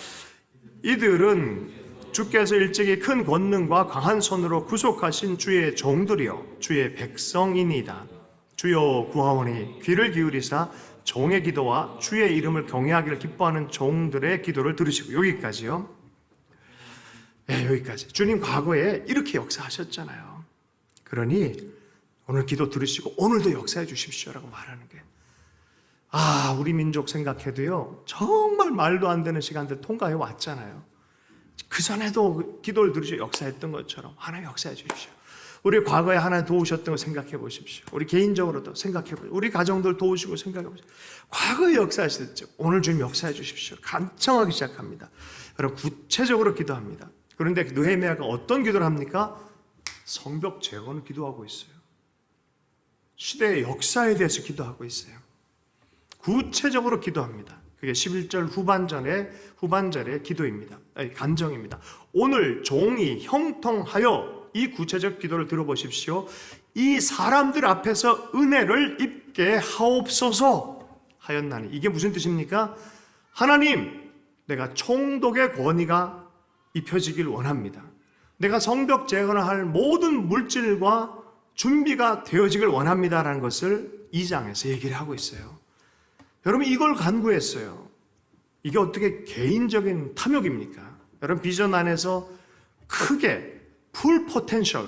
이들은 주께서 일찍이 큰 권능과 강한 손으로 구속하신 주의 종들이요 주의 백성이니이다. 주여 구하오니 귀를 기울이사 종의 기도와 주의 이름을 경외하기를 기뻐하는 종들의 기도를 들으시고. 여기까지요. 네, 여기까지. 주님 과거에 이렇게 역사하셨잖아요. 그러니 오늘 기도 들으시고 오늘도 역사해 주십시오라고 말하는 게, 우리 민족 생각해도요, 정말 말도 안 되는 시간들 통과해 왔잖아요. 그 전에도 기도를 들으시고 역사했던 것처럼 하나님 역사해 주십시오. 우리 과거에 하나님 도우셨던 거 생각해 보십시오. 우리 개인적으로도 생각해 보십시오. 우리 가정들 도우시고 생각해 보십시오. 과거에 역사하셨죠. 오늘 주님 역사해 주십시오. 간청하기 시작합니다. 여러분, 구체적으로 기도합니다. 그런데 느헤미야가 어떤 기도를 합니까? 성벽 재건을 기도하고 있어요. 시대의 역사에 대해서 기도하고 있어요. 구체적으로 기도합니다. 그게 11절 후반절의 기도입니다. 간정입니다. 오늘 종이 형통하여 이 구체적 기도를 들어보십시오. 이 사람들 앞에서 은혜를 듣게 하옵소서 하였나니. 이게 무슨 뜻입니까? 하나님, 내가 총독의 권위가 입혀지길 원합니다. 내가 성벽 재건할 모든 물질과 준비가 되어지길 원합니다라는 것을 2장에서 얘기를 하고 있어요. 여러분, 이걸 간구했어요. 이게 어떻게 개인적인 탐욕입니까? 여러분, 비전 안에서 크게 풀 포텐셜,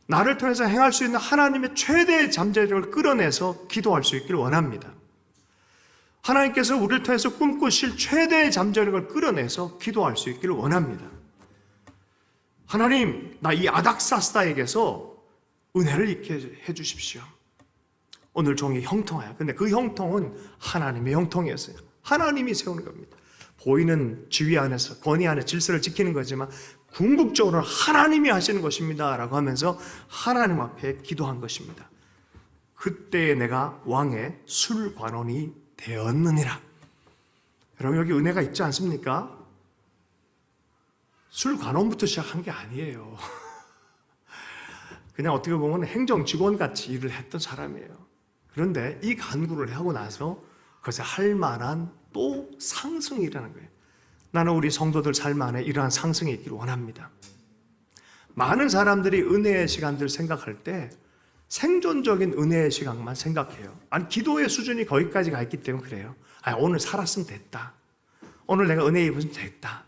나를 통해서 행할 수 있는 하나님의 최대의 잠재력을 끌어내서 기도할 수 있길 원합니다. 하나님께서 우리를 통해서 꿈꾸실 최대의 잠재력을 끌어내서 기도할 수 있기를 원합니다. 하나님, 나 이 아닥사스다에게서 은혜를 있게 해주십시오. 오늘 종이 형통하여. 근데 그 형통은 하나님의 형통이었어요. 하나님이 세우는 겁니다. 보이는 지위 안에서, 권위 안에 질서를 지키는 거지만 궁극적으로 하나님이 하시는 것입니다 라고 하면서 하나님 앞에 기도한 것입니다. 그때 내가 왕의 술관원이 되었느니라. 여러분, 여기 은혜가 있지 않습니까? 술관원부터 시작한 게 아니에요. 그냥 어떻게 보면 행정직원같이 일을 했던 사람이에요. 그런데 이 간구를 하고 나서 그것에 할 만한 또 상승이 일어나는 거예요. 나는 우리 성도들 삶 안에 이러한 상승이 있기를 원합니다. 많은 사람들이 은혜의 시간들 생각할 때 생존적인 은혜의 시간만 생각해요. 아니, 기도의 수준이 거기까지 가 있기 때문에 그래요. 오늘 살았으면 됐다. 오늘 내가 은혜 입으면 됐다.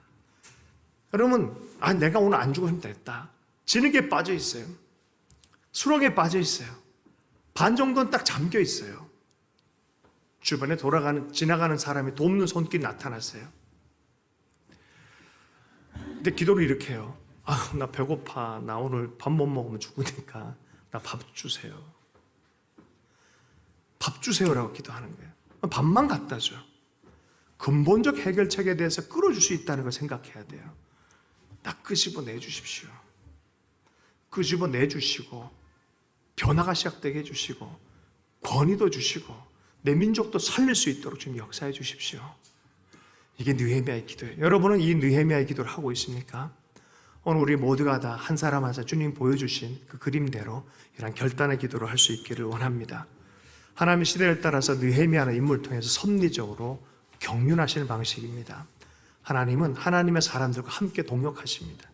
여러분, 내가 오늘 안 죽으면 됐다. 진흙에 빠져 있어요. 수렁에 빠져 있어요. 반 정도는 딱 잠겨 있어요. 주변에 지나가는 사람이 돕는 손길이 나타났어요. 근데 기도를 이렇게 해요. 나 배고파. 나 오늘 밥 못 먹으면 죽으니까 나 밥 주세요. 밥 주세요라고 기도하는 거예요. 밥만 갖다 줘. 근본적 해결책에 대해서 끌어줄 수 있다는 걸 생각해야 돼요. 딱 끄집어내 주십시오. 끄집어내 주시고 변화가 시작되게 해주시고 권위도 주시고 내 민족도 살릴 수 있도록 좀 역사해 주십시오. 이게 느헤미야의 기도예요. 여러분은 이 느헤미야의 기도를 하고 있습니까? 오늘 우리 모두가 다 한 사람 한 사람 주님 보여주신 그 그림대로 이런 결단의 기도를 할 수 있기를 원합니다. 하나님의 시대를 따라서 느헤미야는 인물을 통해서 섭리적으로 경륜하시는 방식입니다. 하나님은 하나님의 사람들과 함께 동역하십니다.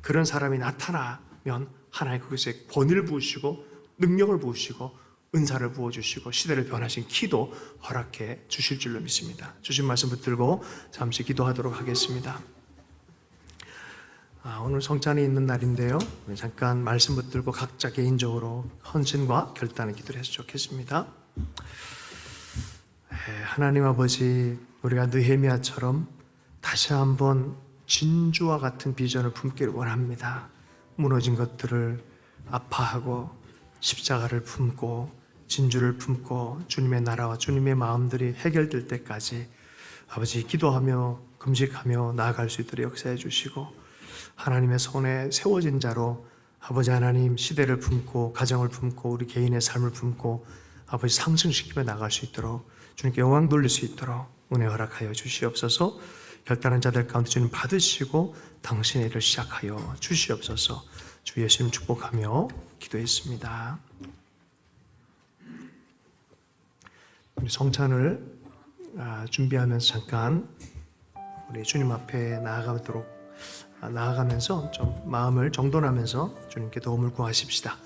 그런 사람이 나타나면 하나님 그것에 권위를 부으시고 능력을 부으시고 은사를 부어주시고 시대를 변하신 기도 허락해 주실 줄로 믿습니다. 주신 말씀 붙들고 잠시 기도하도록 하겠습니다. 오늘 성찬이 있는 날인데요. 잠깐 말씀 붙들고 각자 개인적으로 헌신과 결단의 기도를 해서 좋겠습니다. 하나님 아버지, 우리가 느헤미야처럼 다시 한번 진주와 같은 비전을 품기를 원합니다. 무너진 것들을 아파하고 십자가를 품고 진주를 품고 주님의 나라와 주님의 마음들이 해결될 때까지 아버지 기도하며 금식하며 나아갈 수 있도록 역사해 주시고 하나님의 손에 세워진 자로 아버지 하나님 시대를 품고 가정을 품고 우리 개인의 삶을 품고 아버지 상승시키며 나갈 수 있도록 주님께 영광 돌릴 수 있도록 은혜 허락하여 주시옵소서. 결단한 자들 가운데 주님 받으시고 당신의 일을 시작하여 주시옵소서. 주 예수님 축복하며 기도했습니다. 우리 성찬을 준비하면서 잠깐 우리 주님 앞에 나아가면서 좀 마음을 정돈하면서 주님께 도움을 구하십시다.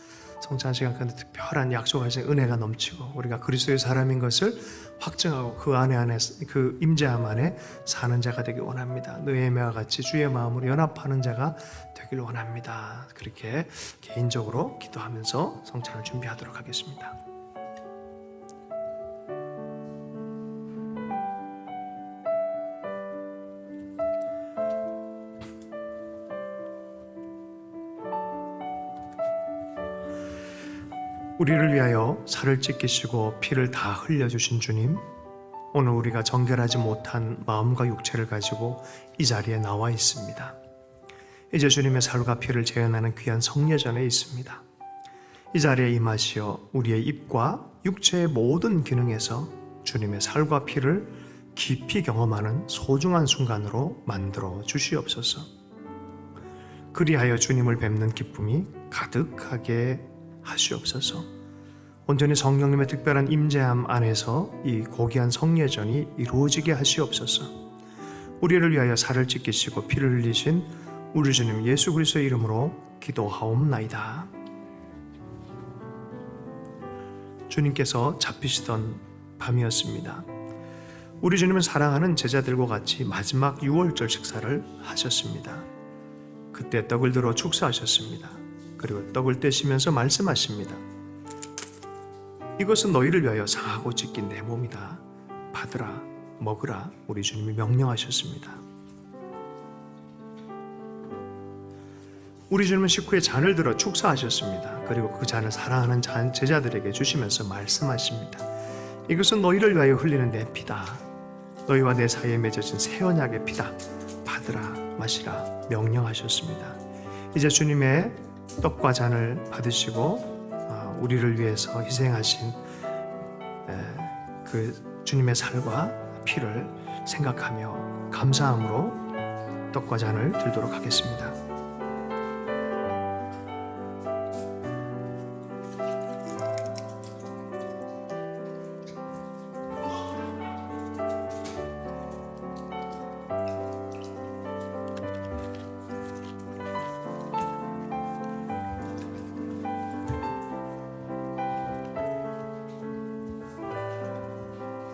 성찬 시간 가운데 특별한 약속하신 은혜가 넘치고 우리가 그리스도의 사람인 것을 확증하고 그 안에 그 임재함 안에 사는 자가 되길 원합니다. 느헤미야와 같이 주의 마음으로 연합하는 자가 되길 원합니다. 그렇게 개인적으로 기도하면서 성찬을 준비하도록 하겠습니다. 우리를 위하여 살을 찢기시고 피를 다 흘려주신 주님, 오늘 우리가 정결하지 못한 마음과 육체를 가지고 이 자리에 나와 있습니다. 이제 주님의 살과 피를 재현하는 귀한 성례전에 있습니다. 이 자리에 임하시어 우리의 입과 육체의 모든 기능에서 주님의 살과 피를 깊이 경험하는 소중한 순간으로 만들어 주시옵소서. 그리하여 주님을 뵙는 기쁨이 가득하게 하시옵소서. 온전히 성령님의 특별한 임재함 안에서 이 고귀한 성례전이 이루어지게 하시옵소서. 우리를 위하여 살을 찢기시고 피를 흘리신 우리 주님 예수 그리스도의 이름으로 기도하옵나이다. 주님께서 잡히시던 밤이었습니다. 우리 주님은 사랑하는 제자들과 같이 마지막 유월절 식사를 하셨습니다. 그때 떡을 들어 축사하셨습니다. 그리고 떡을 떼시면서 말씀하십니다. 이것은 너희를 위하여 상하고 찢긴 내 몸이다. 받으라, 먹으라. 우리 주님이 명령하셨습니다. 우리 주님은 식후에 잔을 들어 축사하셨습니다. 그리고 그 잔을 사랑하는 제자들에게 주시면서 말씀하십니다. 이것은 너희를 위하여 흘리는 내 피다. 너희와 내 사이에 맺어진 새 언약의 피다. 받으라, 마시라 명령하셨습니다. 이제 주님의 떡과 잔을 받으시고 우리를 위해서 희생하신 그 주님의 살과 피를 생각하며 감사함으로 떡과 잔을 들도록 하겠습니다.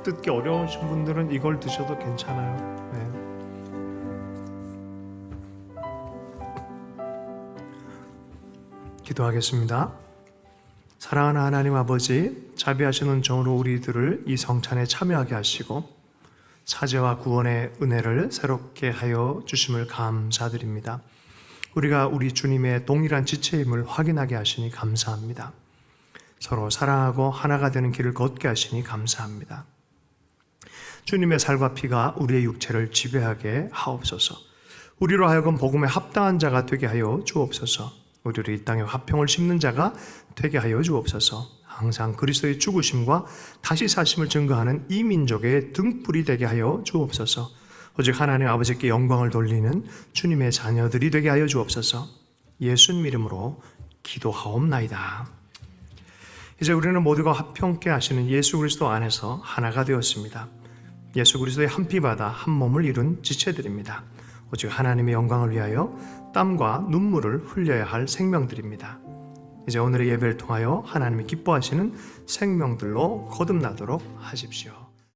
뜯기 어려우신 분들은 이걸 드셔도 괜찮아요. 기도하겠습니다. 사랑하는 하나님 아버지, 자비하시는 종으로 우리들을 이 성찬에 참여하게 하시고 사죄와 구원의 은혜를 새롭게 하여 주심을 감사드립니다. 우리가 우리 주님의 동일한 지체임을 확인하게 하시니 감사합니다. 서로 사랑하고 하나가 되는 길을 걷게 하시니 감사합니다. 주님의 살과 피가 우리의 육체를 지배하게 하옵소서. 우리로 하여금 복음에 합당한 자가 되게 하여 주옵소서. 우리를 이 땅에 화평을 심는 자가 되게 하여 주옵소서. 항상 그리스도의 죽으심과 다시 사심을 증거하는 이 민족의 등불이 되게 하여 주옵소서. 오직 하나님 아버지께 영광을 돌리는 주님의 자녀들이 되게 하여 주옵소서. 예수님 이름으로 기도하옵나이다. 이제 우리는 모두가 화평케 하시는 예수 그리스도 안에서 하나가 되었습니다. 예수 그리스도의 한 피바다 한 몸을 이룬 지체들입니다. 오직 하나님의 영광을 위하여 땀과 눈물을 흘려야 할 생명들입니다. 이제 오늘의 예배를 통하여 하나님이 기뻐하시는 생명들로 거듭나도록 하십시오.